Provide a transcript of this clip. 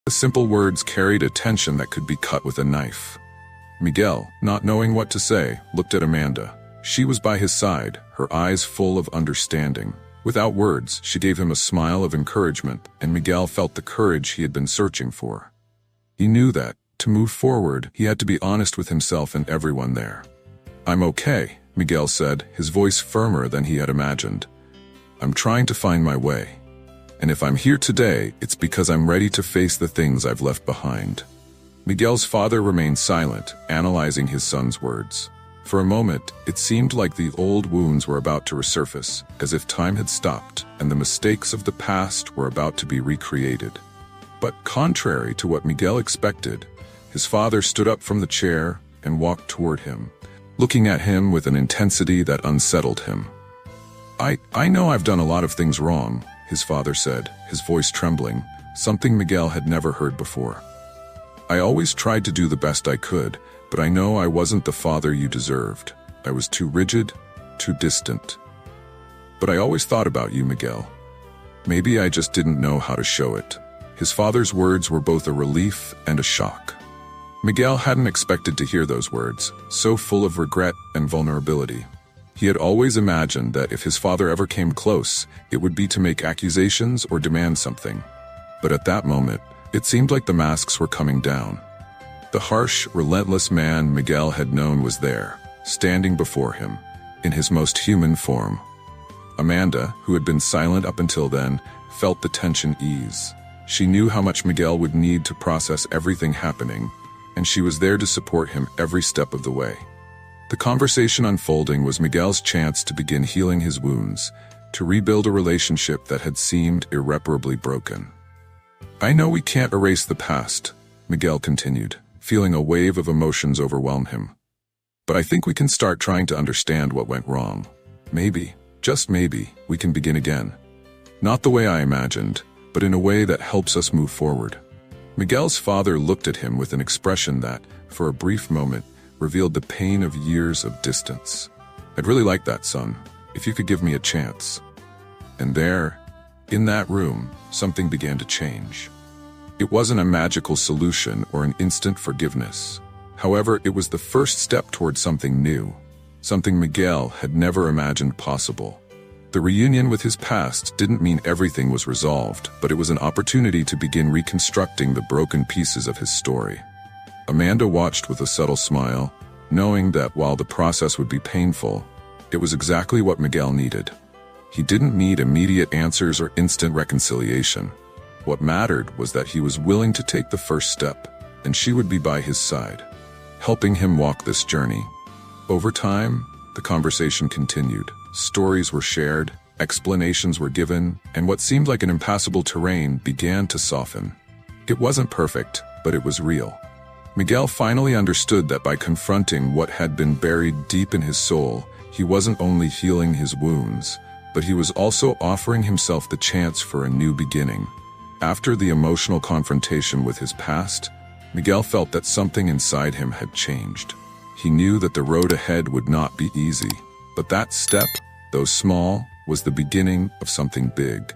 The simple words carried a tension that could be cut with a knife. Miguel, not knowing what to say, looked at Amanda. She was by his side, her eyes full of understanding. Without words, she gave him a smile of encouragement, and Miguel felt the courage he had been searching for. He knew that, to move forward, he had to be honest with himself and everyone there. "I'm okay," Miguel said, his voice firmer than he had imagined. "I'm trying to find my way. And if I'm here today, it's because I'm ready to face the things I've left behind." Miguel's father remained silent, analyzing his son's words. For a moment, it seemed like the old wounds were about to resurface, as if time had stopped, and the mistakes of the past were about to be recreated. But contrary to what Miguel expected, his father stood up from the chair and walked toward him, looking at him with an intensity that unsettled him. I know I've done a lot of things wrong," his father said, his voice trembling, something Miguel had never heard before. "I always tried to do the best I could, but I know I wasn't the father you deserved. I was too rigid, too distant. But I always thought about you, Miguel. Maybe I just didn't know how to show it." His father's words were both a relief and a shock. Miguel hadn't expected to hear those words, so full of regret and vulnerability. He had always imagined that if his father ever came close, it would be to make accusations or demand something. But at that moment, it seemed like the masks were coming down. The harsh, relentless man Miguel had known was there, standing before him, in his most human form. Amanda, who had been silent up until then, felt the tension ease. She knew how much Miguel would need to process everything happening, and she was there to support him every step of the way. The conversation unfolding was Miguel's chance to begin healing his wounds, to rebuild a relationship that had seemed irreparably broken. "I know we can't erase the past," Miguel continued, feeling a wave of emotions overwhelm him. "But I think we can start trying to understand what went wrong. Maybe, just maybe, we can begin again. Not the way I imagined, but in a way that helps us move forward." Miguel's father looked at him with an expression that, for a brief moment, revealed the pain of years of distance. "I'd really like that, son, if you could give me a chance." And there, in that room, something began to change. It wasn't a magical solution or an instant forgiveness. However, it was the first step toward something new, something Miguel had never imagined possible. The reunion with his past didn't mean everything was resolved, but it was an opportunity to begin reconstructing the broken pieces of his story. Amanda watched with a subtle smile, knowing that while the process would be painful, it was exactly what Miguel needed. He didn't need immediate answers or instant reconciliation. What mattered was that he was willing to take the first step, and she would be by his side, helping him walk this journey. Over time, the conversation continued. Stories were shared, explanations were given, and what seemed like an impassable terrain began to soften. It wasn't perfect, but it was real. Miguel finally understood that by confronting what had been buried deep in his soul, he wasn't only healing his wounds, but he was also offering himself the chance for a new beginning. After the emotional confrontation with his past, Miguel felt that something inside him had changed. He knew that the road ahead would not be easy, but that step, though small, was the beginning of something big.